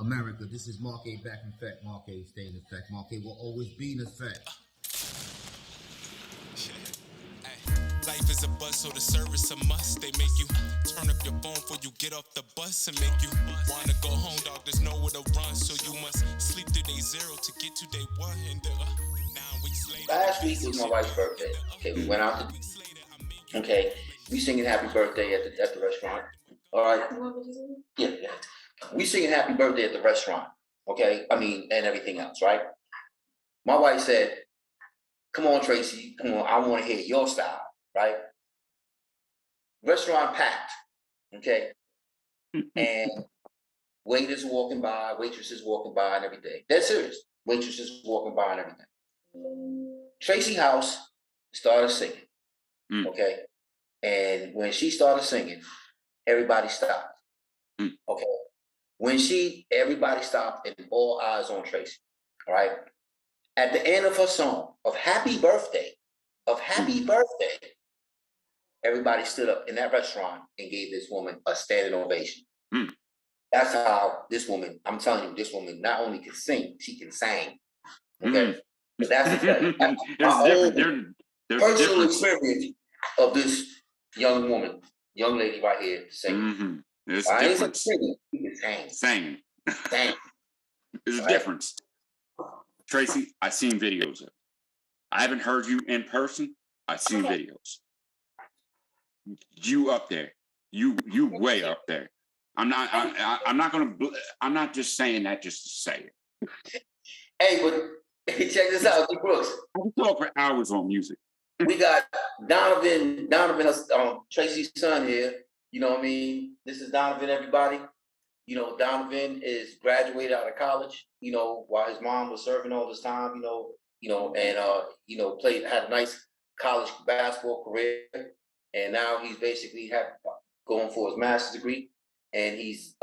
America, this is Mark A back in effect. Mark A stay in effect. Mark A will always be in effect. Life is a bus, so the service a must. They make you turn up your phone before you get off the bus and make you wanna go home, dog. There's nowhere to run, so you must sleep through day 0 to get to day 1. And 9 weeks later, last week was my wife's birthday. Okay, we went out to. Okay, we singing happy birthday at the restaurant. All right. Yeah. We singing happy birthday at the restaurant. Okay, and everything else, right? My wife said, "Come on, Tracy, come on, I want to hear your style." Right? Restaurant packed, okay? And waiters walking by, waitresses walking by and everything. That's serious. Waitresses walking by and everything. Traci House started singing, okay? And when she started singing, everybody stopped, okay? When everybody stopped and all eyes on Traci, all right? At the end of her song of Happy Birthday, everybody stood up in that restaurant and gave this woman a standing ovation. That's how this woman, I'm telling you, this woman not only can sing, she can sing. Okay? But that's my own personal experience of this young lady right here singing. There's a difference. Singing, she can sing. Sing. There's a difference. Traci, I've seen videos of it. I haven't heard you in person. I've seen videos. You up there. You way up there. I'm not just saying that just to say it. Hey, but check this out, D. Brooks. I can talk for hours on music. We got Donovan, Traci's son here. You know what I mean? This is Donovan, everybody. You know, Donovan is graduated out of college, while his mom was serving all this time, and had a nice college basketball career. And now he's basically going for his master's degree, and he's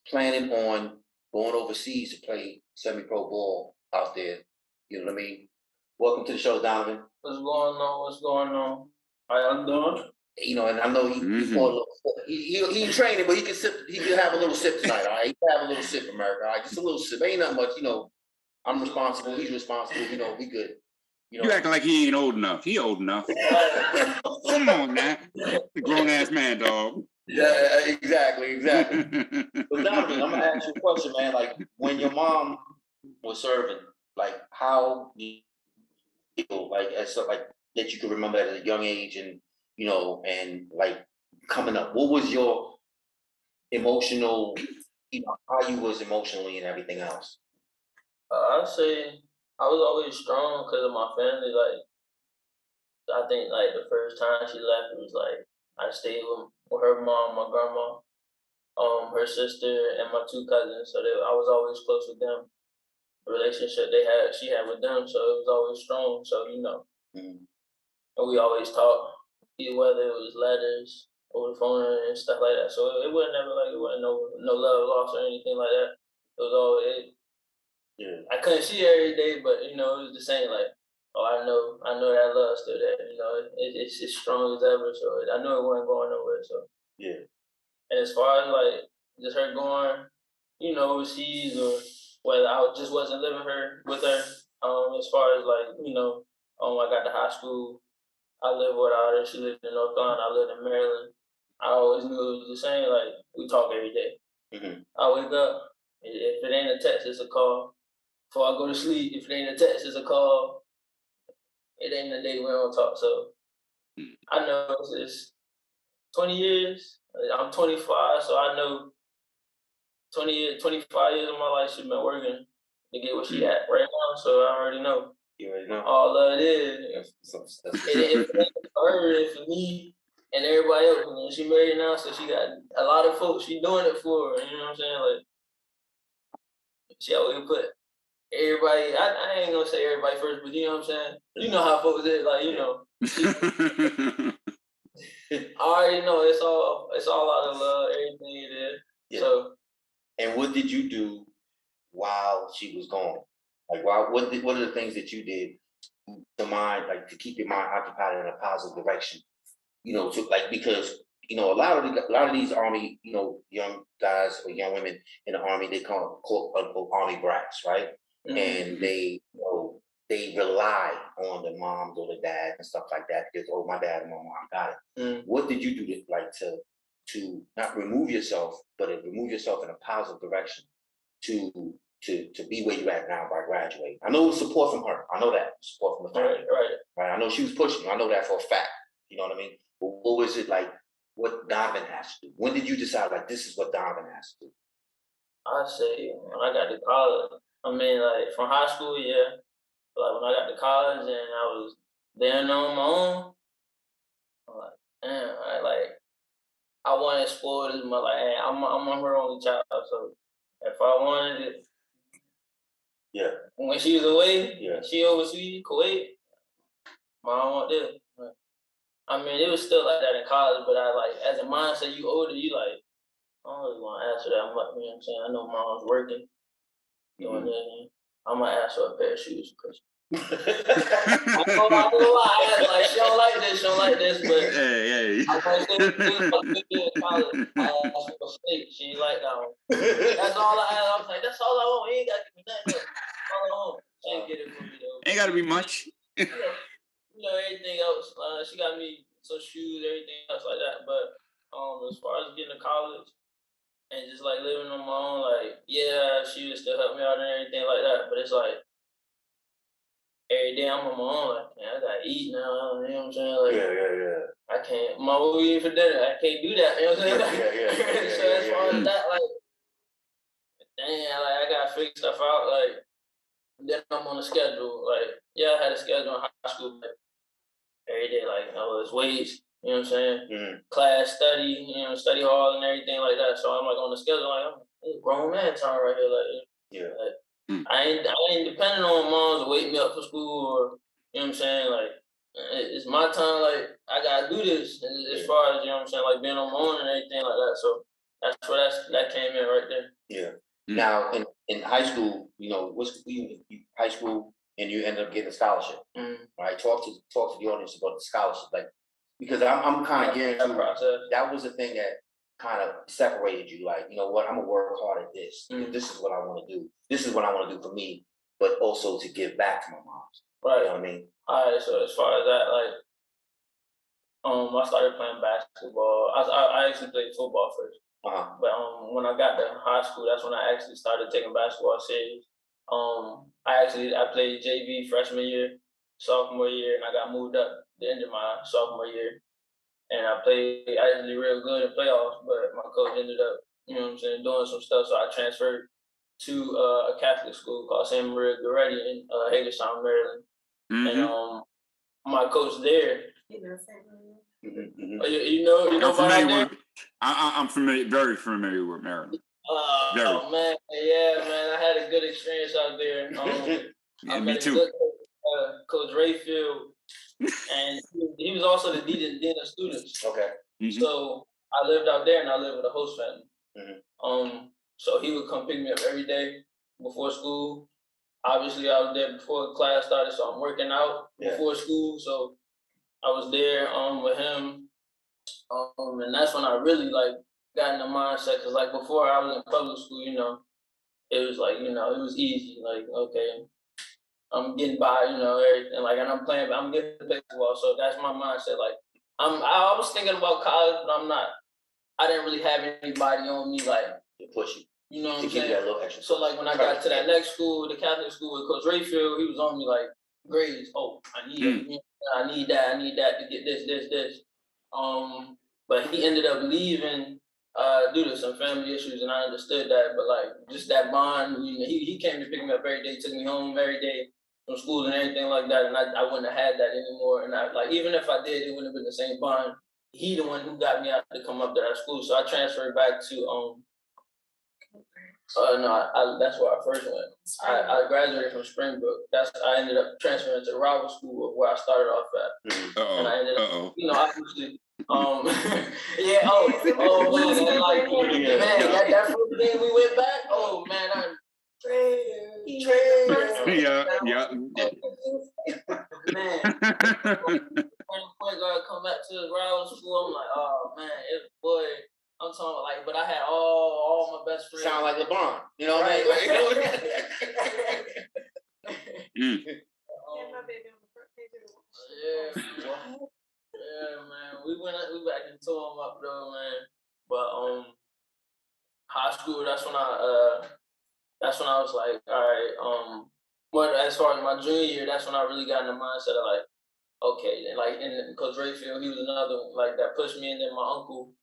planning on going overseas to play semi-pro ball out there. You know what I mean? Welcome to the show, Donovan. What's going on? How y'all doing? And I know he ain't training, but he can have a little sip tonight, all right? He can have a little sip, America, all right? Just a little sip. Ain't nothing much, I'm responsible, he's responsible, we good. You acting like he ain't old enough. He old enough. Come on, man. The grown-ass man, dog. Yeah, exactly. But Donovan, I'm going to ask you a question, man. Like, when your mom was serving, like, how do you feel, like, that you can remember at a young age and, and, like, coming up? What was your emotional, how you was emotionally and everything else? I'd say I was always strong because of my family. Like, I think, like, the first time she left, it was, like, I stayed with her mom, my grandma, her sister, and my 2 cousins. So I was always close with them. The relationship she had with them, so it was always strong. So, and we always talked, whether it was letters, over the phone, and stuff like that. So it wasn't no love lost or anything like that. It was always. Yeah. I couldn't see her every day, but it was the same. Like, I know that love still there. It's as strong as ever. So I know it wasn't going nowhere. So yeah. And as far as like just her going, overseas, or whether I just wasn't living with her. As far as like I got to high school, I lived without her. She lived in North Carolina. I lived in Maryland. I always knew it was the same. Like, we talk every day. I wake up. If it ain't a text, it's a call. Before I go to sleep, if it ain't a text, it's a call. It ain't a day we don't talk. So I know it's 20 years. I'm 25, so I know 25 years of my life she's been working to get where she at right now. So I already know. You already know. All of it is. It ain't for her, it's for me and everybody else. She married now, so she got a lot of folks she doing it for. You know what I'm saying? Like, she always put everybody, I ain't gonna say everybody first, but you know what I'm saying? You know how folks is, like, I already know it's all out of love, everything it is. Yeah. So. And what did you do while she was gone? Like, what are the things that you did to keep your mind occupied in a positive direction? Because you know, a lot of these Army, you know, young guys or young women in the Army, they call them quote unquote Army brats, right? And they, you know, they rely on the moms or the dads and stuff like that because, oh, my dad and my mom got it. What did you do to not remove yourself, but to remove yourself in a positive direction to be where you're at now by graduating? I know it was support from her. I know that support from the family. Right. I know she was pushing you. I know that for a fact. You know what I mean? But what was it like? What Donovan has to do? When did you decide like this is what Donovan has to do? I say when I got to college. I mean, like from high school, yeah. But like when I got to college and I was there on my own, I'm like, damn, I want to explore this. Like, hey, I'm her only child, so if I wanted it, yeah. When she was away, yeah. she overseas, Kuwait. Mom want this. I mean, it was still like that in college, but I like as a mindset, you older, you like, I don't really want to answer that much. You know what I'm saying? I know mom's working, doing this. I'm gonna ask her a pair of shoes because I know why. Like she don't like this, but hey. I might say in college. I asked for a steak. She ain't like that one. That's all I asked. I was like, that's all I want. You ain't got to give me nothing else. All I want. She ain't get it for me though. Ain't got to be much. You know everything else. She got me some shoes, everything else like that. But as far as getting to college and just like living on my own, like yeah, she used to help me out and everything like that. But it's like every day I'm on my own. Like man, I gotta eat now. You know what I'm saying? Like yeah. I can't. Mom, what we eat for dinner? I can't do that. You know what I'm saying? So as far as that, like, damn, like I gotta figure stuff out. Like then I'm on a schedule. Like yeah, I had a schedule in high school, but every day, like, it's weights, you know what I'm saying? Class, study, study hall and everything like that. So I'm like on the schedule, like, I'm a grown man time right here. Like, I ain't depending on moms to wake me up for school or, you know what I'm saying? Like, it's my time, like, I gotta do this as far as, you know what I'm saying? Like being on my own and everything like that. So that's where that came in right there. Yeah. Now, in high school, you know, high school, and you end up getting a scholarship, right? Talk to the audience about the scholarship, like because I'm kind of guaranteed that was the thing that kind of separated you. Like, you know what, I'm gonna work hard at this. This is what I want to do. This is what I want to do for me, but also to give back to my moms. Right. You know what I mean? All right. So as far as that, like, I started playing basketball. I actually played football first. But when I got to high school, that's when I actually started taking basketball serious. I played JV freshman year, sophomore year, and I got moved up the end of my sophomore year. And I played actually real good in playoffs, but my coach ended up, you know what I'm saying, doing some stuff. So I transferred to a Catholic school called St. Maria Goretti in Hagerstown, Maryland. And my coach there. You know I'm familiar, very familiar with Maryland. Man, yeah, man, I had a good experience out there. I met a good Coach Rayfield, and he was also the dean of students. Okay. So I lived out there, and I lived with a host family. So he would come pick me up every day before school. Obviously, I was there before class started, so I'm working out before school. So I was there with him, and that's when I really got in the mindset. Cause before I was in public school, it was it was easy. Like, okay, I'm getting by, everything. And I'm playing, I'm getting basketball. So that's my mindset. I was thinking about college, but I'm not. I didn't really have anybody on me to push you. You know what I'm saying? That little extra. So when I got to that next school, the Catholic school with Coach Rayfield, he was on me grades. Oh, I need that to get this. But he ended up leaving due to some family issues, and I understood that. But just that bond, he came to pick me up every day, took me home every day from school and everything like that, and I wouldn't have had that anymore. And even if I did, it wouldn't have been the same bond. He the one who got me out to come up to that school, so I transferred back to that's where I first went. I graduated from Springbrook. I ended up transferring to rival school where I started off at. And I ended up, obviously, yeah. Man, that first day we went back. Oh man, I'm trader. Yeah. Man, when I come back to the rival school, I'm like, oh man, know what I mean? Yeah, man. We back into them up though, man. But high school, that's when I was like, all right, but as far as my junior year, that's when I really got in the mindset of like, okay, and like, and Coach Rayfield, he was another one, like that pushed me, and then my uncle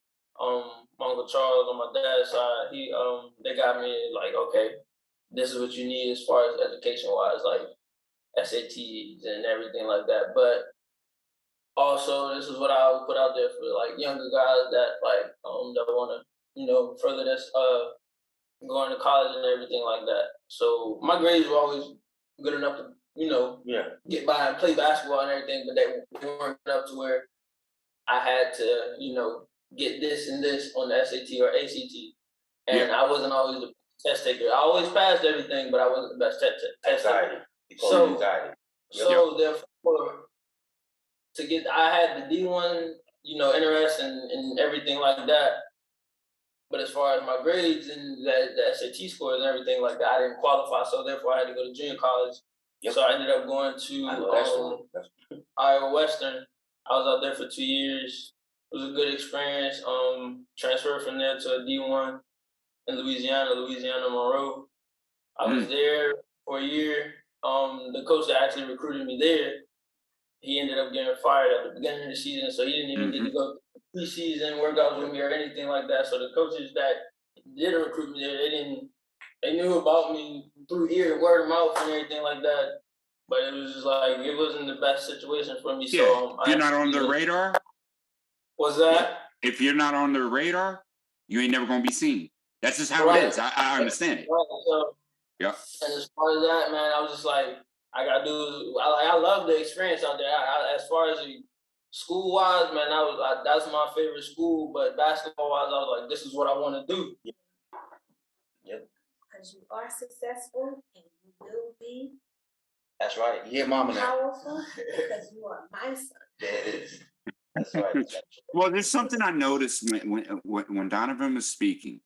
Charles on my dad's side, they got me like, okay, this is what you need as far as education wise, like SATs and everything like that. But also, this is what I would put out there for like younger guys that like that want to further this going to college and everything like that. So my grades were always good enough to get by and play basketball and everything, but they weren't enough to where I had to get this and this on the SAT or ACT, and I wasn't always the test taker. I always passed everything, but I wasn't the best test taker. So therefore, I had the D1, interest and everything like that. But as far as my grades and the SAT scores and everything like that, I didn't qualify. So therefore, I had to go to junior college. So I ended up going to Iowa Western. I was out there for 2 years. It was a good experience. Transferred from there to a D1 in Louisiana, Monroe. I was there for a year. The coach that actually recruited me there, he ended up getting fired at the beginning of the season, so he didn't even get to go preseason workouts with me or anything like that. So the coaches that did recruit me there, they knew about me through word of mouth and everything like that. But it was just like, it wasn't the best situation for me. Yeah. So if you're not on their radar. What's that? If you're not on their radar, you ain't never gonna be seen. That's just how it is. I understand it. Right. So, and as far as that, man, I was just like, I love the experience out there. As far as school wise, man, that's my favorite school. But basketball wise, I was like, this is what I want to do. Yep. Because you are successful and you will be. That's right. Yeah, Mama. Powerful because you are my son. There it is. That's right. Well, there's something I noticed when Donovan was speaking.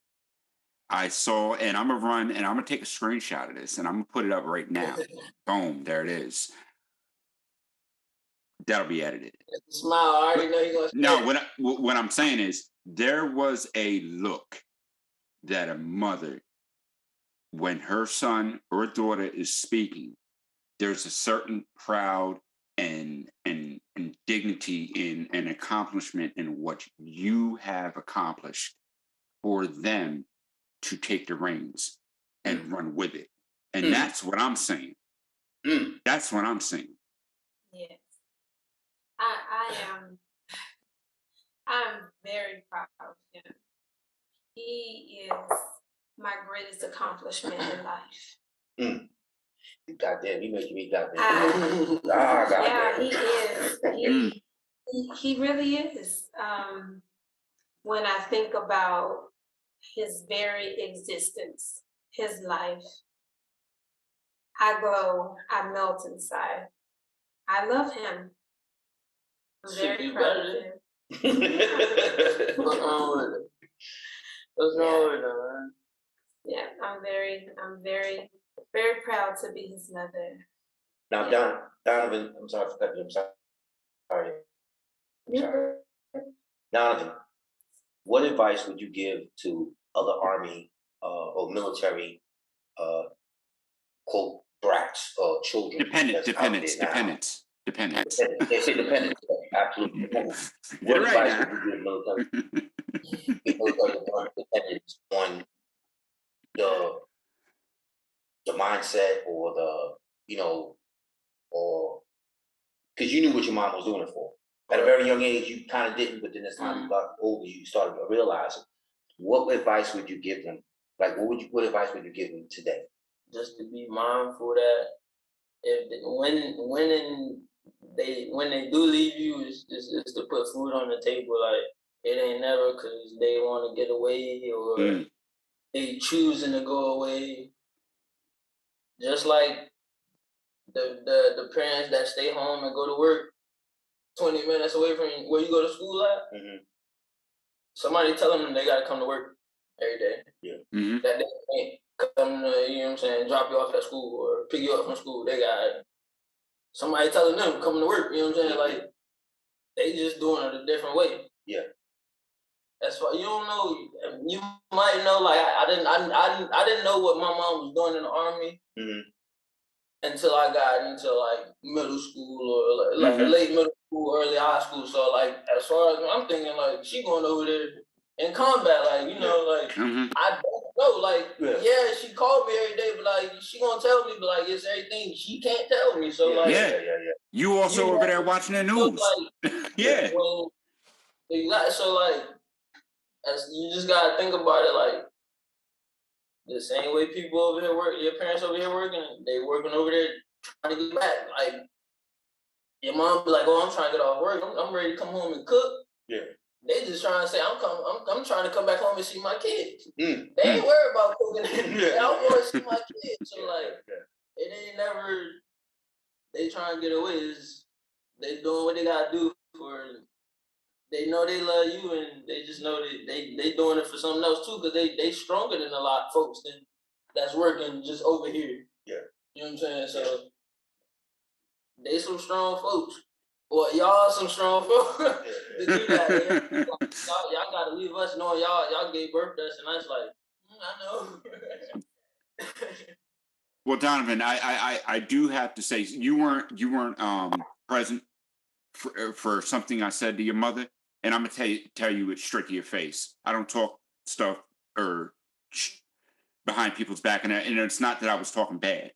I saw, and I'm gonna run, and I'm gonna take a screenshot of this, and I'm gonna put it up right now. Boom, there it is. That'll be edited. Smile. I already know you're gonna. No, what I'm saying is there was a look that a mother, when her son or daughter is speaking, there's a certain proud and dignity in an accomplishment in what you have accomplished for them to take the reins and run with it. And that's what I'm saying. That's what I'm saying. Yes. I'm very proud of him. He is my greatest accomplishment in life. Goddamn, you making me goddamn. Yeah, he is. He really is. When I think about his very existence, his life, I glow, I melt inside. I love him. I'm very proud of him. What's wrong with it? What's wrong with it, man? Yeah, I'm very, very proud to be his mother. Now, Donovan, I'm sorry for cutting you. I'm sorry. Donovan, what advice would you give to other Army or military quote brats or children? Dependents. They say dependents. Absolutely dependents. What advice would you give military dependents on the mindset or or because you knew what your mom was doing it for. At a very young age, you kind of didn't, but then as time you got older, you started to realize it. What advice would you give them? Like, what advice would you give them today? Just to be mindful that when they do leave you, it's to put food on the table. Like, it ain't never because they want to get away or they choosing to go away. Just like the parents that stay home and go to work 20 minutes away from where you go to school at. Somebody telling them they got to come to work every day. Yeah. That come to, you know what I'm saying, drop you off at school or pick you up from school. They got somebody telling them coming to work. You know what I'm saying? Like they just doing it a different way. Yeah. That's why you don't know. You might know. Like I didn't know what my mom was doing in the army until I got into like middle school or like late middle school, early high school. So like as far as I'm thinking, like she going over there in combat, like you know, like I don't know, like yeah, she called me every day, but like she gonna tell me, but like it's everything she can't tell me. So like you also over there watching the news, like, so like as you just gotta think about it, like the same way people over here work, your parents over here working, they working over there trying to get back. Like your mom be like, "Oh, I'm trying to get off work. I'm ready to come home and cook." Yeah. They just trying to say, I'm trying to come back home and see my kids. They ain't worried about cooking. I want to see my kids. So like, it ain't never. They trying to get away. They doing what they gotta do for. They know they love you, and they just know that they doing it for something else too, because they stronger than a lot of folks that's working just over here. Yeah. You know what I'm saying? So they some strong folks. Well, y'all some strong folks to do that. Y'all gotta leave us knowing y'all gave birth to us, and I was like, I know. Well, Donovan, I do have to say you weren't present for something I said to your mother, and I'm gonna tell you it straight to your face. I don't talk stuff or behind people's back, and it's not that I was talking bad.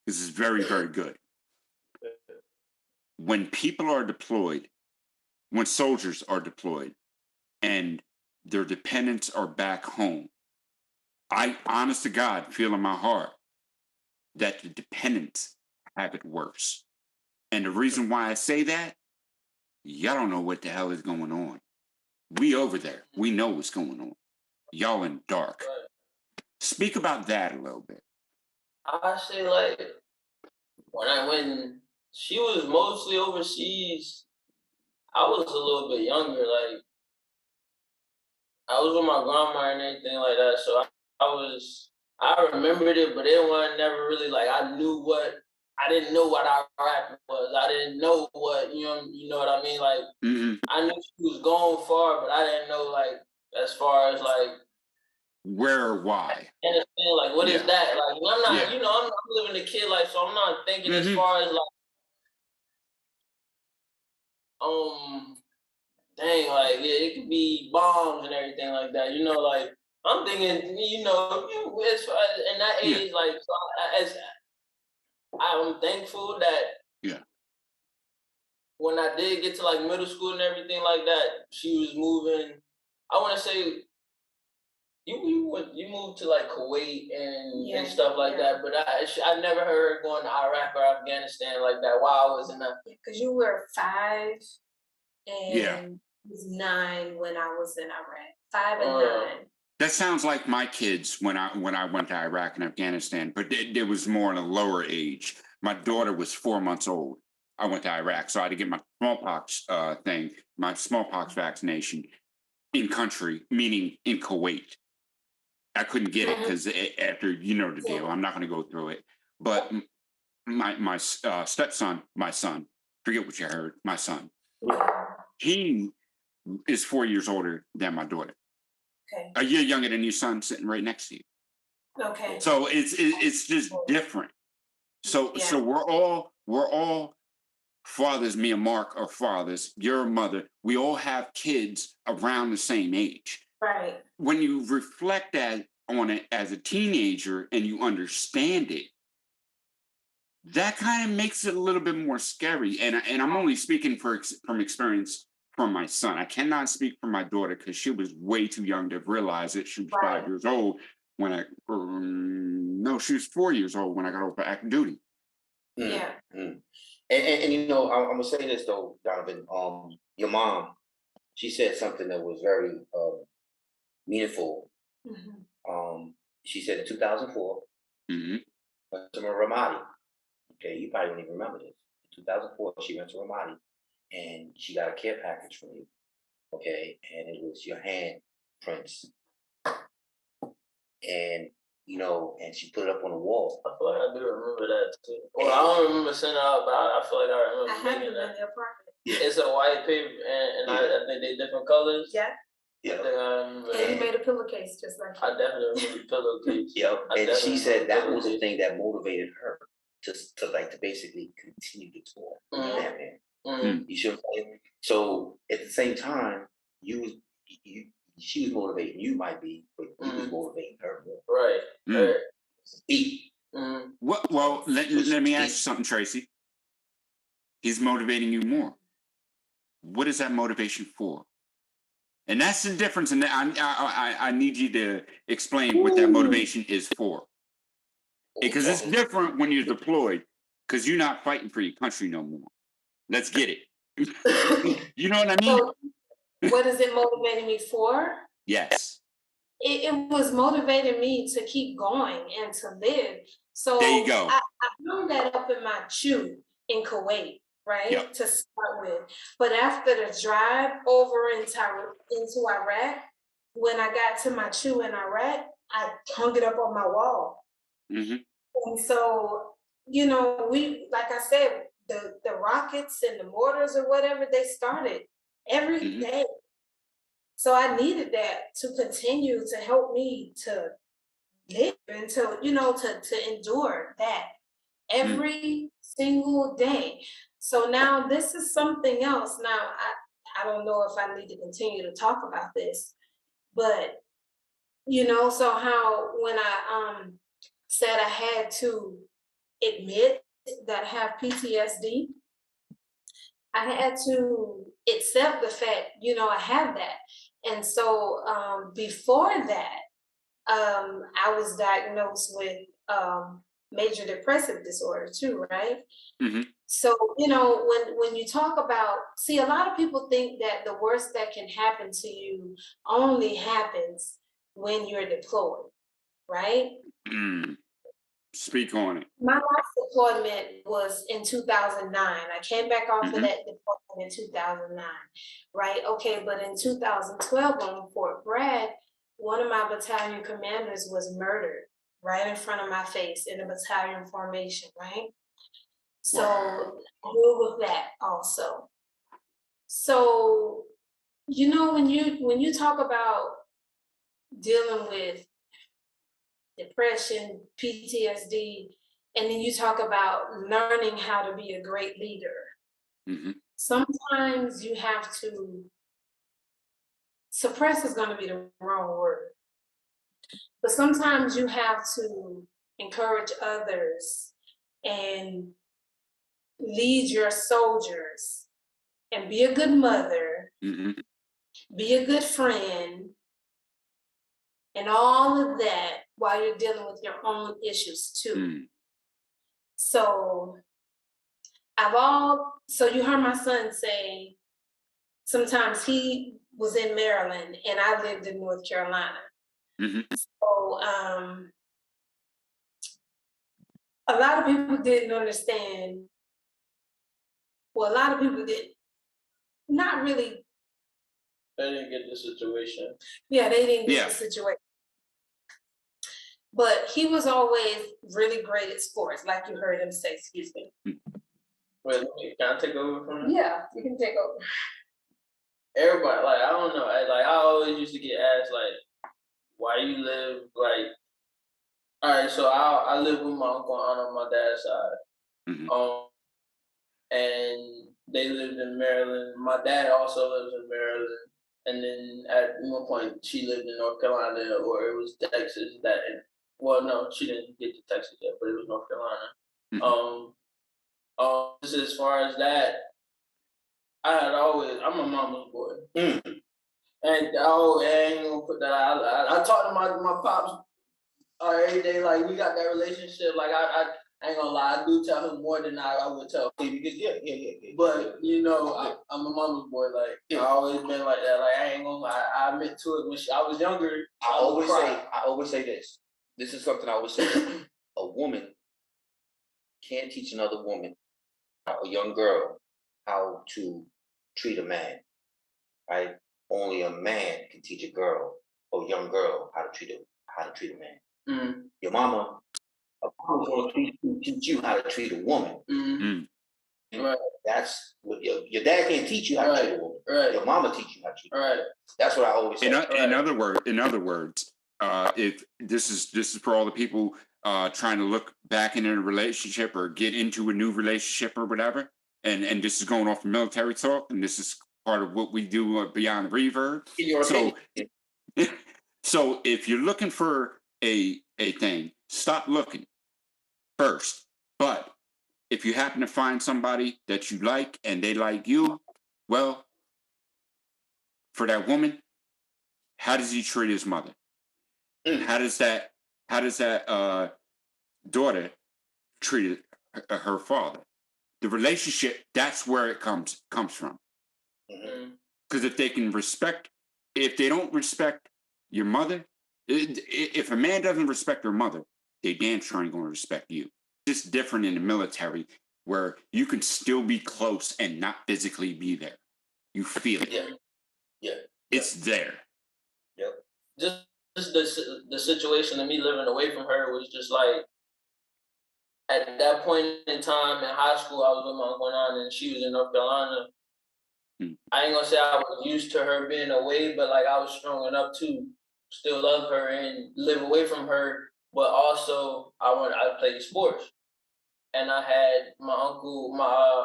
This is very, very good. When people are deployed, when soldiers are deployed, and their dependents are back home, I, honest to God, feel in my heart that the dependents have it worse. And the reason why I say that, y'all don't know what the hell is going on. We over there. We know what's going on. Y'all in dark. Speak about that a little bit. I say like when she was mostly overseas, I was a little bit younger. Like I was with my grandma and everything like that, so I remembered it, but it wasn't never really like I didn't know what Iraq was. I didn't know what you know what I mean. Like I knew she was going far, but I didn't know like as far as like where or why. Understand like what is that? Like I'm not, I'm not living the kid life, so I'm not thinking as far as like dang, like it could be bombs and everything like that. You know, like I'm thinking, as far as in that age, like so as I'm thankful that when I did get to like middle school and everything like that, she was moving. I want to say you moved to like Kuwait and stuff like that, but I never heard her going to Iraq or Afghanistan like that while I was in that. Because you were 5 and was 9 when I was in Iraq. 5 and 9. That sounds like my kids when I went to Iraq and Afghanistan, but it was more in a lower age. My daughter was 4 months old. I went to Iraq, so I had to get my smallpox vaccination in country, meaning in Kuwait. I couldn't get it because after the deal, I'm not going to go through it. But my stepson, my son, forget what you heard, my son, he is 4 years older than my daughter. Okay. A year younger than your son, sitting right next to you. Okay. So it's just different. So we're all fathers. Me and Mark are fathers. You're a mother. We all have kids around the same age. Right. When you reflect on it as a teenager and you understand it, that kind of makes it a little bit more scary. And I'm only speaking from experience from my son. I cannot speak for my daughter because she was way too young to realize it. She was 5 years old when she was 4 years old when I got over active duty. Yeah. And I'm gonna say this though, Donovan. Your mom, she said something that was very meaningful. She said in 2004, went to Ramadi. Okay, you probably don't even remember this. In 2004, she went to Ramadi, and she got a care package from you. Okay, and it was your hand prints. And you know, and she put it up on the wall. I feel like I do remember that too. Well, I don't remember sending it out, but I feel like I remember I have it making in that. their apartment. It's a white paper, and I think they different colors. Yeah. I think I remember And you that. made a pillowcase just like I definitely remember the pillowcase. Yep. I And she definitely said remember that was the pillowcase. thing that motivated her to basically continue to tour. Mhm. Batman. Mhm. You see what I'm saying? So at the same time, she was motivating you, might be, but you was motivating her more. Right. Mm. Right. Eat. Well, let me ask you something, Tracy. He's motivating you more. What is that motivation for? And that's the difference. And I need you to explain what that motivation is for. Because it's different when you're deployed, because you're not fighting for your country no more. Let's get it. You know what I mean? So, what is it motivating me for? Yes. It was motivating me to keep going and to live. So There you go. I hung that up in my chew in Kuwait, right? Yep. To start with. But after the drive over into Iraq, when I got to my chew in Iraq, I hung it up on my wall. Mm-hmm. And so, you know, we, like I said, the rockets and the mortars or whatever, they started every day. So I needed that to continue to help me to live and to, you know, to endure that every single day. So now this is something else. Now I don't know if I need to continue to talk about this, but you know, so how when I said I had to admit that I have PTSD, I had to accept the fact, you know, I have that. And so before that, I was diagnosed with major depressive disorder too, right? Mm-hmm. So, you know, when you talk about, see, a lot of people think that the worst that can happen to you only happens when you're deployed, right? Speak on it. My last deployment was in 2009. I came back off of that deployment in 2009, right? Okay, but in 2012 on Fort Bragg, one of my battalion commanders was murdered right in front of my face in a battalion formation, right? So I deal with that also. So, you know, when you talk about dealing with depression, PTSD, and then you talk about learning how to be a great leader. Sometimes you have to suppress is going to be the wrong word, but sometimes you have to encourage others and lead your soldiers and be a good mother, be a good friend, and all of that while you're dealing with your own issues too. So so you heard my son say sometimes he was in Maryland and I lived in North Carolina. So a lot of people didn't understand. Well, a lot of people did not really. They didn't get the situation. Yeah, they didn't get the situation. But he was always really great at sports, like you heard him say, excuse me. Wait, can I take over from him? Yeah, you can take over. Everybody, like, I don't know. I always used to get asked, like, why you live, like, all right, so I live with my uncle and aunt on my dad's side. And they lived in Maryland. My dad also lives in Maryland. And then at one point, she lived in North Carolina, or it was Texas. Well, no, she didn't get to Texas yet, but it was North Carolina. Just as far as that, I'm a mama's boy. And I ain't gonna put that out. I talk to my pops every day, like we got that relationship. Like I ain't gonna lie, I do tell him more than I would tell him. Because but you know, I'm a mama's boy. Like I always been like that. Like I ain't gonna lie, I admit to it. When I was younger, I always say this. This is something I always say. A woman can't teach another woman, a young girl, how to treat a man. Right? Only a man can teach a girl or young girl how to treat a man. Your mama going to teach you how to treat a woman. Right. That's what your dad can't teach you how to treat a woman. Your mama teach you how to treat a woman. That's what I always say. In other words, if this is for all the people trying to look back in a relationship or get into a new relationship or whatever, and this is going off the military talk, and this is part of what we do beyond the reverb. So if you're looking for a thing, stop looking first. But if you happen to find somebody that you like and they like you, well, for that woman, how does he treat his mother? How does that daughter treat her father? The relationship, that's where it comes from. Because if they don't respect your mother, if a man doesn't respect her mother, they damn sure ain't going to respect you. It's different in the military where you can still be close and not physically be there. You feel it. Yeah. It's there. Yep. Just the situation of me living away from her was just like, at that point in time in high school, I was with my Uncle Nana and she was in North Carolina. I ain't gonna say I was used to her being away, but like I was strong enough to still love her and live away from her. But also I played sports, and I had my uncle,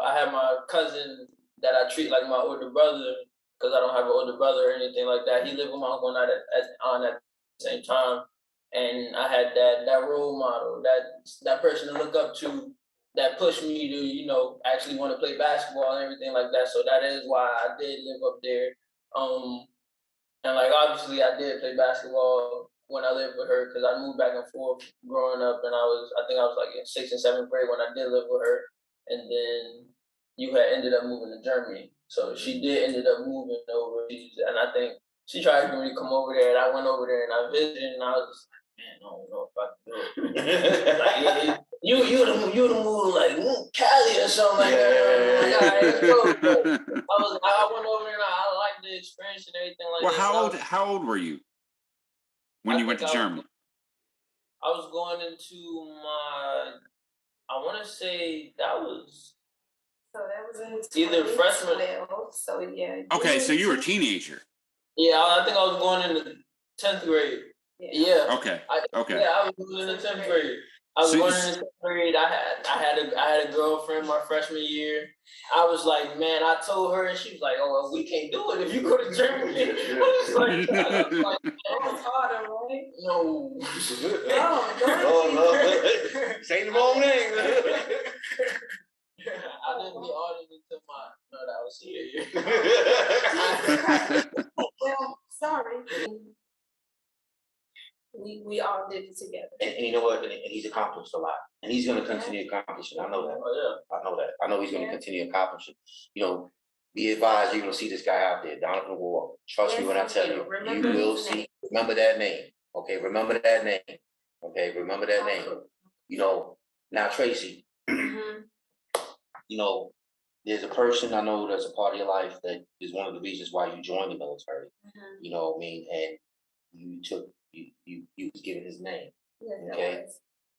I had my cousin that I treat like my older brother because I don't have an older brother or anything like that. He lived with my uncle at the same time, and I had that role model, that person to look up to, that pushed me to actually want to play basketball and everything like that. So that is why I did live up there. And like obviously I did play basketball when I lived with her because I moved back and forth growing up, and I think I was like in 6th and 7th grade when I did live with her, and then you had ended up moving to Germany, so she did ended up moving overseas, and I think she tried to really come over there, and I went over there and I visited, and I was just like, man, I don't know if I can do it. Like, you'd have moved like Cali or something like that. Like, all right, let's go. But I went over there and I liked the experience and everything like that. Well, how old were you when you went to Germany? I was going into I want to say that was. So that was in either freshman. So yeah. Okay, so you were a teenager. Yeah, I think I was going into 10th grade. Yeah. Okay. Yeah, I was going into 10th grade. I was going into 10th grade. I had a girlfriend my freshman year. I was like, man, I told her, and she was like, oh, well, we can't do it if you go to Germany. I was like, that was harder, right? No. No. Say the wrong name. I didn't get audited until that I was here. Well, sorry. We all did it together. And you know what? And he's accomplished a lot. And he's going to continue accomplishing. I know that. Oh, yeah. I know that. I know he's going to continue accomplishing. Be advised, you're going to see this guy out there, Donovan Ward. Trust me when I tell you, you will see. Remember that name. Okay, remember that name. Okay, remember that name. Now, Traci, there's a person I know that's a part of your life that is one of the reasons why you joined the military. You know what I mean? And you was given his name. Yes, okay.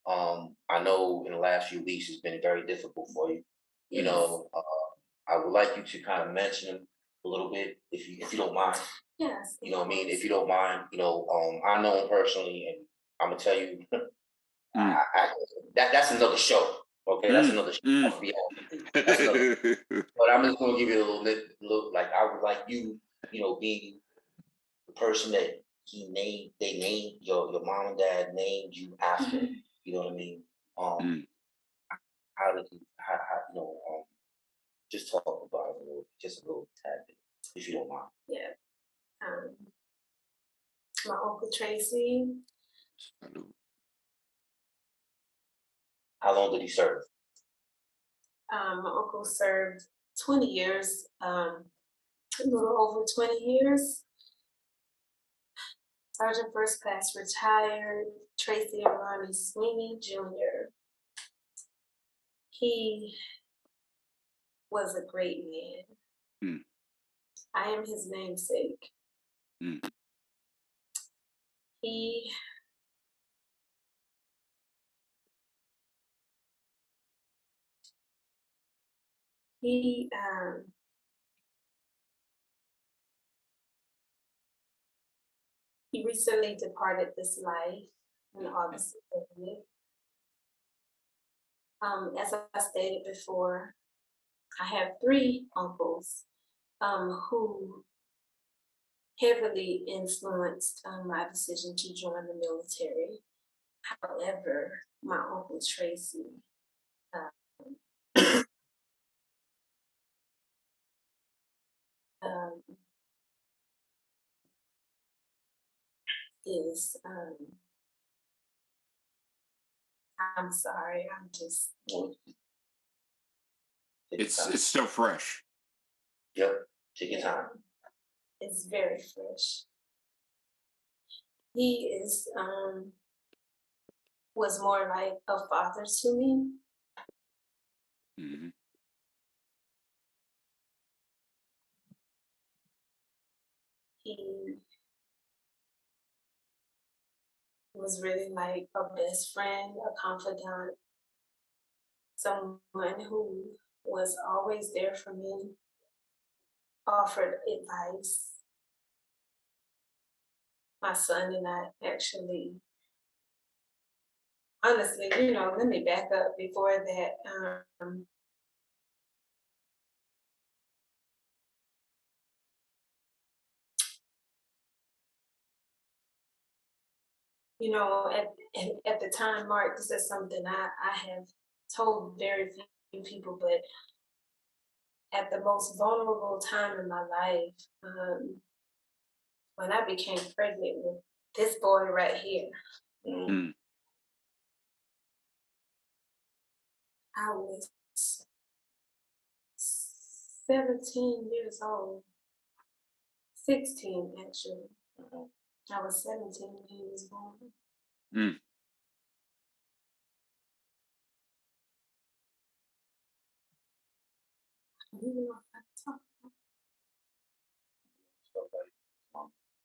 I know in the last few weeks it's been very difficult for you. Yes. I would like you to kind of mention him a little bit, if you don't mind. Yes. You know what I mean? If you don't mind, I know him personally, and I'm gonna tell you, that's another show. Okay, that's another show. That's another. But I'm just gonna give you a little like I would like you, being the person that they named your mom and dad named you after. You know what I mean? How did you just talk about it just a little tad bit, if you don't mind. Yeah. My Uncle Traci. How long did he serve? My uncle served 20 years, a little over 20 years. Sergeant First Class retired, Traci Armani Sweeney Jr. He was a great man. I am his namesake. He He he recently departed this life on August 30th. As I stated before, I have 3 uncles who heavily influenced my decision to join the military. However, my uncle Traci um, is, I'm sorry, I'm just, It's still fresh. Yep. Take your time. it's very fresh. He is, was more like a father to me. Mm-hmm. He was really like a best friend, a confidant, someone who was always there for me, offered advice. My son and I actually, honestly, let me back up before that. At the time, Mark, this is something I have told very few people, but at the most vulnerable time in my life, when I became pregnant with this boy right here, Mm. I was 17 years old, 16 actually. I was 17 when he was born. Mm.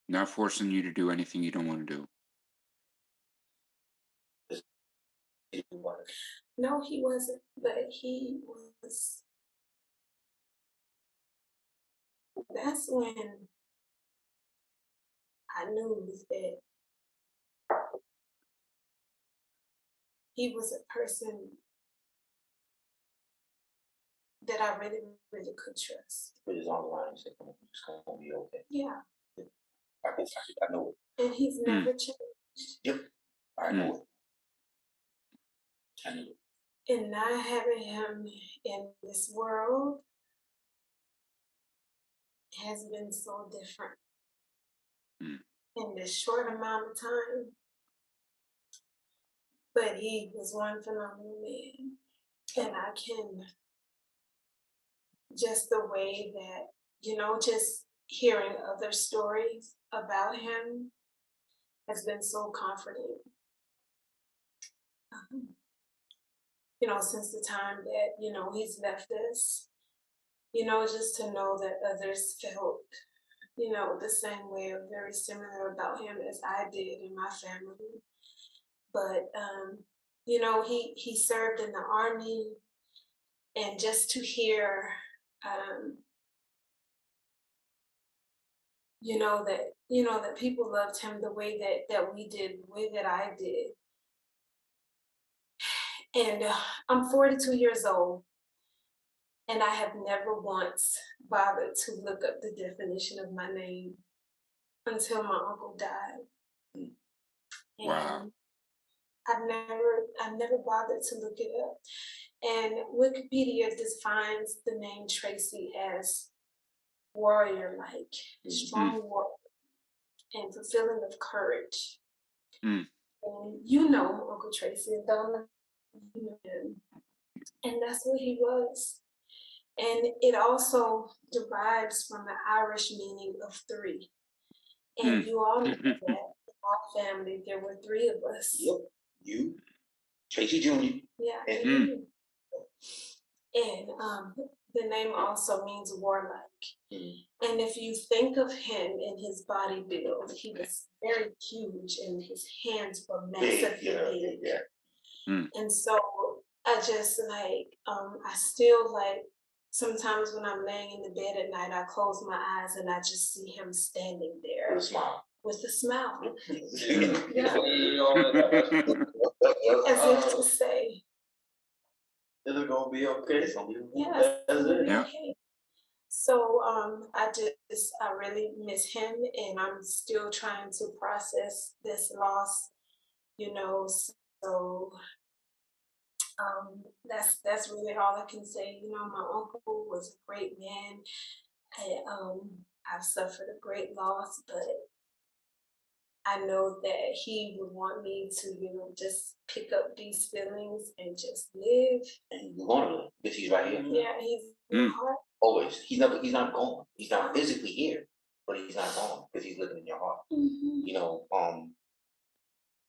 Not forcing you to do anything you don't want to do. No, he wasn't, but he was. That's when I knew that he was a person that I really, really could trust. Put his arms around you and say, "Come on, it's gonna be okay." Yeah. I know it. And he's never changed. Yep. I know it. I know it. And not having him in this world has been so different in this short amount of time. But he was one phenomenal man. And I can, just the way that, just hearing other stories about him has been so comforting. Since the time that, he's left us, just to know that others felt, the same way or very similar about him as I did in my family. But, he served in the Army, and just to hear, that people loved him the way that we did, the way that I did. And I'm 42 years old, and I have never once bothered to look up the definition of my name until my uncle died. Wow. And I've never bothered to look it up. And Wikipedia defines the name Traci as warrior-like, strong warrior, and fulfilling of courage. And Uncle Traci, don't you know him? And that's what he was. And it also derives from the Irish meaning of 3. And you all know that in our family there were 3 of us. Yep. You, Traci Jr. Yeah. And And the name also means warlike. And if you think of him in his body build, he was very huge and his hands were massively big. And so I just I still sometimes when I'm laying in the bed at night, I close my eyes and I just see him standing there With a smile. with a smile, Yeah. as if to say, Is it gonna be okay? yes, That's it'll it. be Yeah. okay. So I really miss him, and I'm still trying to process this loss, you know. So that's really all I can say. You know, my uncle was a great man. I've suffered a great loss, but I know that he would want me to, you know, just pick up these feelings and just live. And you're gonna live because he's right here. Yeah, he's in my heart. Always. He's not gone. He's not physically here, but he's not gone because he's living in your heart. Mm-hmm. You know,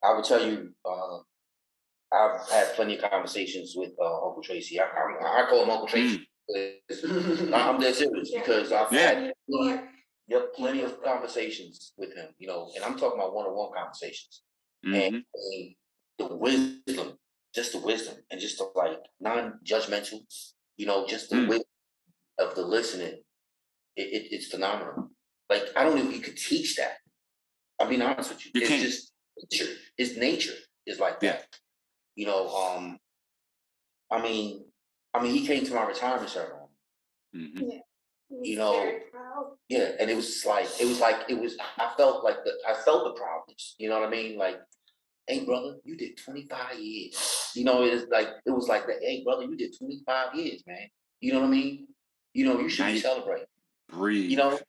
I would tell you, I've had plenty of conversations with Uncle Traci. I call him Uncle Traci. I'm dead serious because I've had plenty of conversations with him, you know, and I'm talking about one-on-one conversations. And the wisdom, just the wisdom, and just the like non-judgmental, you know, just the way of the listening, it's phenomenal. Like I don't know if you could teach that. I'll be honest with you. You It's can't. just nature. His nature is like that. You know, I mean, he came to my retirement ceremony. Yeah, You he's know, very proud. yeah, and it was like I felt like I felt the proudness. You know what I mean? Like, hey brother, you did 25 years. You know, it was like that. Hey brother, you did 25 years, man. You know what I mean? You know, you should be celebrating. Breathe. You know,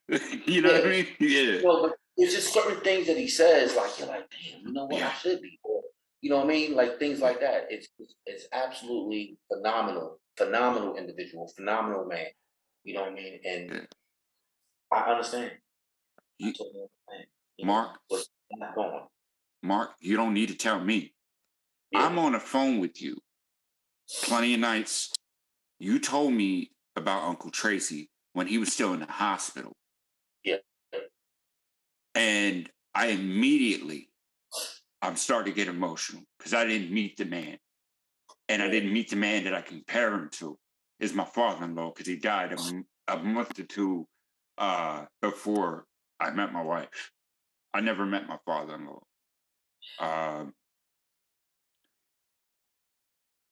you know what I mean? Yeah. You know, but there's just certain things that he says, like you're like, damn, you know what, I should be. Or, you know what I mean? Like things like that. It's absolutely phenomenal individual, phenomenal man. You know what I mean? And I understand. I totally understand. You know, Mark, but I'm not going. Mark, you don't need to tell me. Yeah. I'm on the phone with you plenty of nights. You told me about Uncle Traci when he was still in the hospital. Yeah. And I'm starting to get emotional because I didn't meet the man. And I didn't meet the man that I compare him to, is my father-in-law, because he died a month or two before I met my wife. I never met my father-in-law.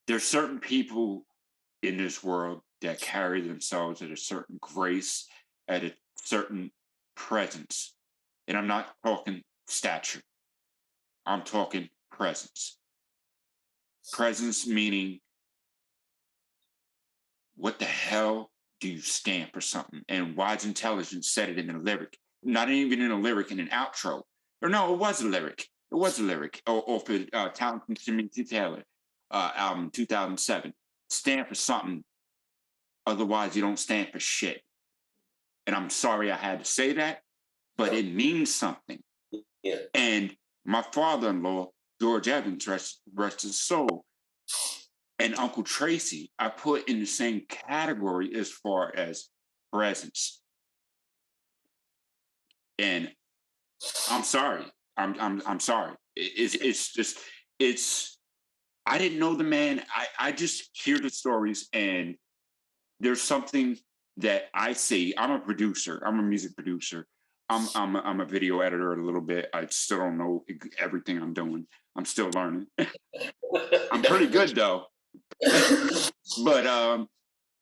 There's certain people in this world that carry themselves at a certain grace, at a certain presence. And I'm not talking stature. I'm talking presence. Presence meaning, what the hell do you stand for something? And Wise Intelligence said it in a lyric, not even in a lyric, in an outro. Or no, it was a lyric. It was a lyric off of Talent from Timothy Taylor album 2007. Stand for something. Otherwise, you don't stand for shit. And I'm sorry I had to say that, but it means something. Yeah. And my father-in-law, George Evans, rest his soul, and Uncle Traci, I put in the same category as far as presence. And I'm sorry. I'm sorry. It's just I didn't know the man. I just hear the stories, and there's something that I see. I'm a producer. I'm a music producer. I'm a video editor a little bit. I still don't know everything I'm doing. I'm still learning. I'm pretty good though. But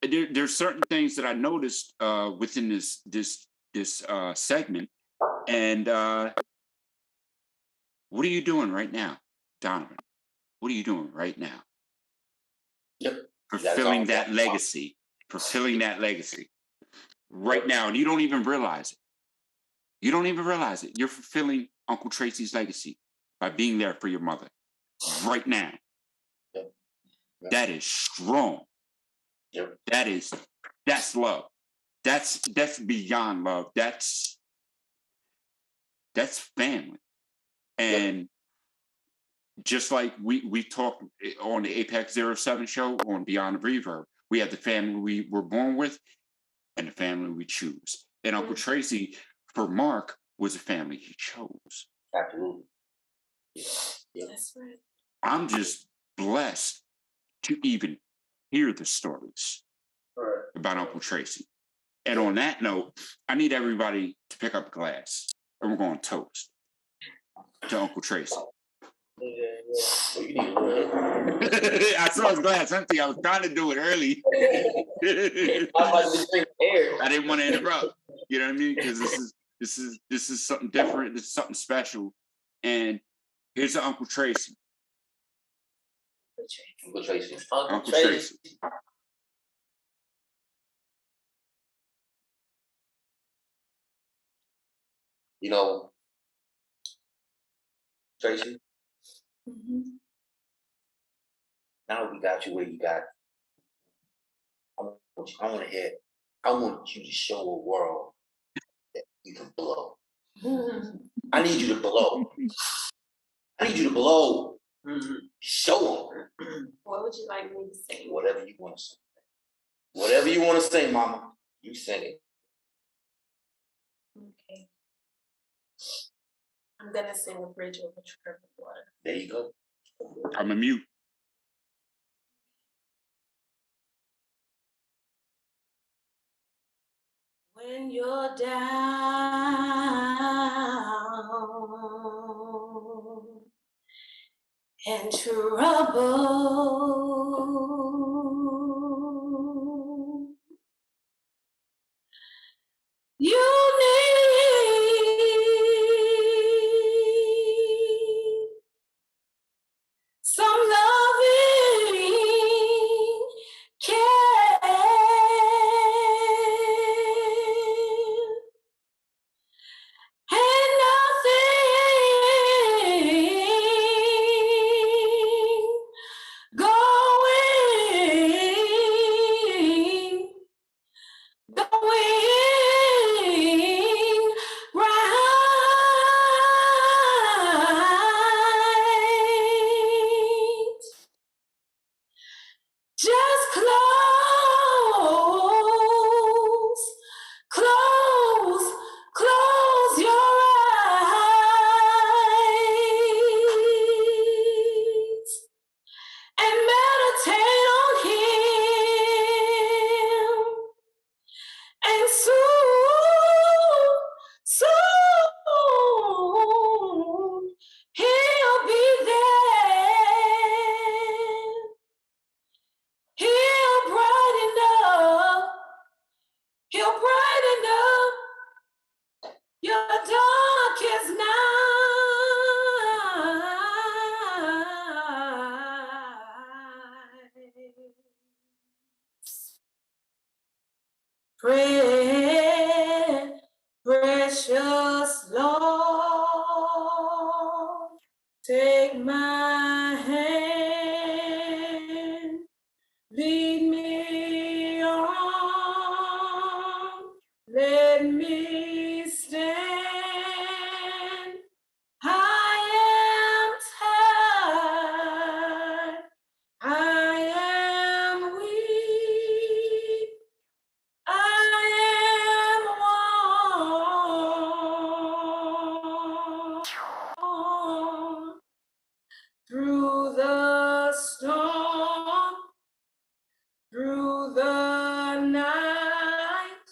there's certain things that I noticed within this segment. And what are you doing right now, Donovan? What are you doing right now? Yep. Fulfilling that legacy. Fulfilling that legacy. Right now. And you don't even realize it. You don't even realize it. You're fulfilling Uncle Traci's legacy by being there for your mother right now. Yep. Yep. That is strong. Yep. That's love. That's beyond love. That's family. And just like we talked on the Apex 07 show on Beyond the Reverb, we have the family we were born with and the family we choose. And Uncle Traci, for Mark, was a family he chose. Absolutely. Yeah. That's right. I'm just blessed to even hear the stories. Right. about Uncle Tracy. And on that note, I need everybody to pick up a glass, and we're going to toast to Uncle Tracy. Well, you need a little I saw his glass empty. I was trying to do it early. I didn't want to interrupt. You know what I mean? Because this is something different. This is something special. And here's to Uncle Tracy. Uncle Tracy. Uncle Tracy. You know, Tracy. Now we got you where you got. I want you to show the world that you can blow. I need you to blow. Show them. What would you like me to say? Whatever you want to say. Whatever you want to say, Mama, you sing it. Okay. I'm gonna sing a bridge over troubled water. There you go. I'm a mute. When you're down and trouble, you need some loving care. And nothing going right. Just close your eyes and meditate on him, and soon he'll be there. He'll brighten up your darkest night. Precious Lord, take my hand, lead me on, let me stand. I am tired, I am weak, I am worn. Through the storm, through the night,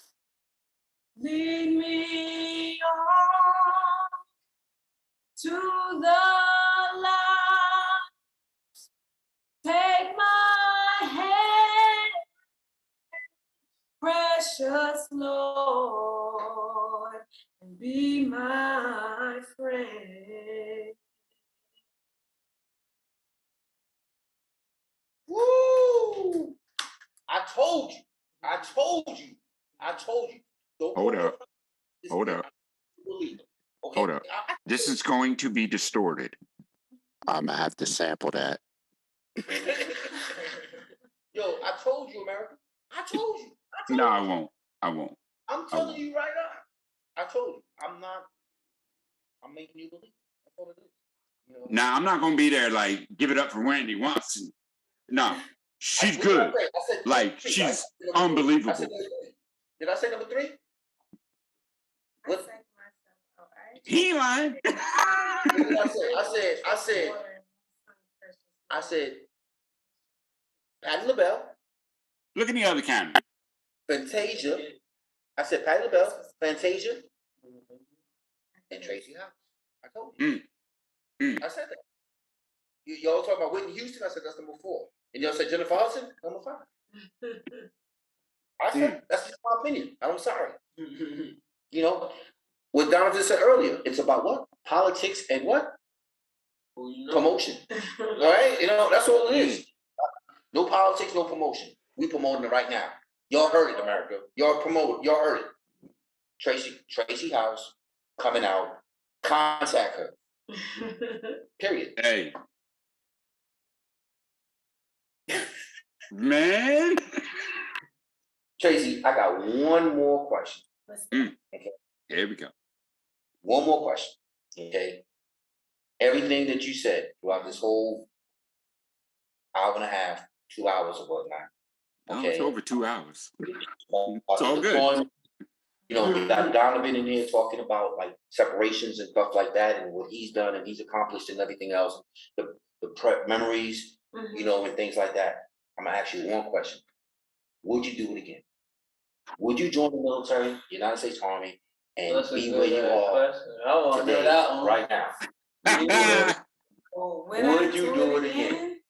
lead me on to the light. Take my hand, precious Lord, and be my friend. Woo! I told you. Don't Hold go up. Hold up. believe it. Okay? Hold up. This is going to be distorted. I'm gonna have to sample that. Yo, I told you, America. I told you. No, I won't. I'm telling you right now. I told you. I'm making you believe. That's what it is. You know? Now, I'm not going to be there like, give it up for Wendy Watson. No, she's good. Like, she's unbelievable. Did I say number 3? What? He lying. I said, Patti LaBelle. Look at the other camera. Fantasia. I said Patti LaBelle, Fantasia, and Traci House. I told you. I said that. Y'all talking about Whitney Houston? I said that's number 4. And y'all said Jennifer Hudson, number 5. I said that's just my opinion. I'm sorry. You know, what Donovan said earlier, it's about what? Politics and what? Promotion. Right? You know, that's all it is. No politics, no promotion. We promoting it right now. Y'all heard it, America. Y'all heard it. Traci House coming out. Contact her. Period. Hey. Man. Traci, I got one more question. Okay. Here we go. One more question. Okay. Everything that you said throughout this whole hour and a half, 2 hours or whatnot. Okay. No, it's over 2 hours. It's all good. You know, we got Donovan in here talking about like separations and stuff like that, and what he's done and he's accomplished and everything else, the memories, you know, and things like that. I'm gonna ask you one question: would you do it again? Would you join the military, United States Army, and be where you are today, right now? Would you do it again?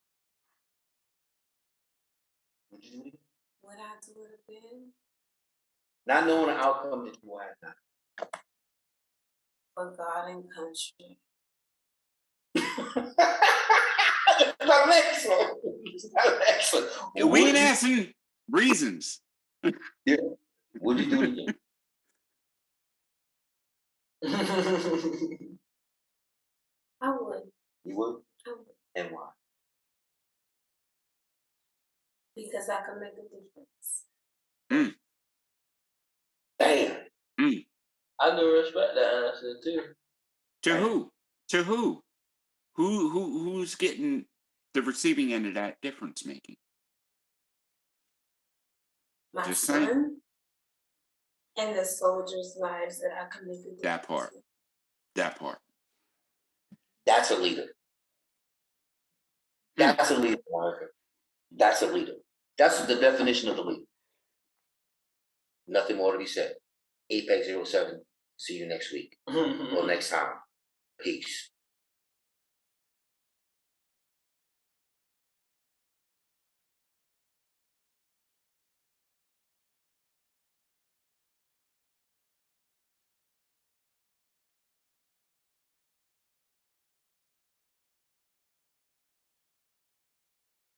Would you do it again? Would I do it again? Not knowing the outcome that you will have now. For God and country. That's excellent. We ain't asking reasons. Yeah. Would you do it again? I would. You would? I would. And why? Because I can make a difference. Damn. I do respect that answer too. To who? To who? Who's getting the receiving end of that difference making? My Just son saying. and the soldiers' lives that I can make a difference. That part. That part. That's a leader. That's a leader, Monica. That's a leader. That's the definition of the leader. Nothing more to be said. Apex 07. See you next week or next time. Peace.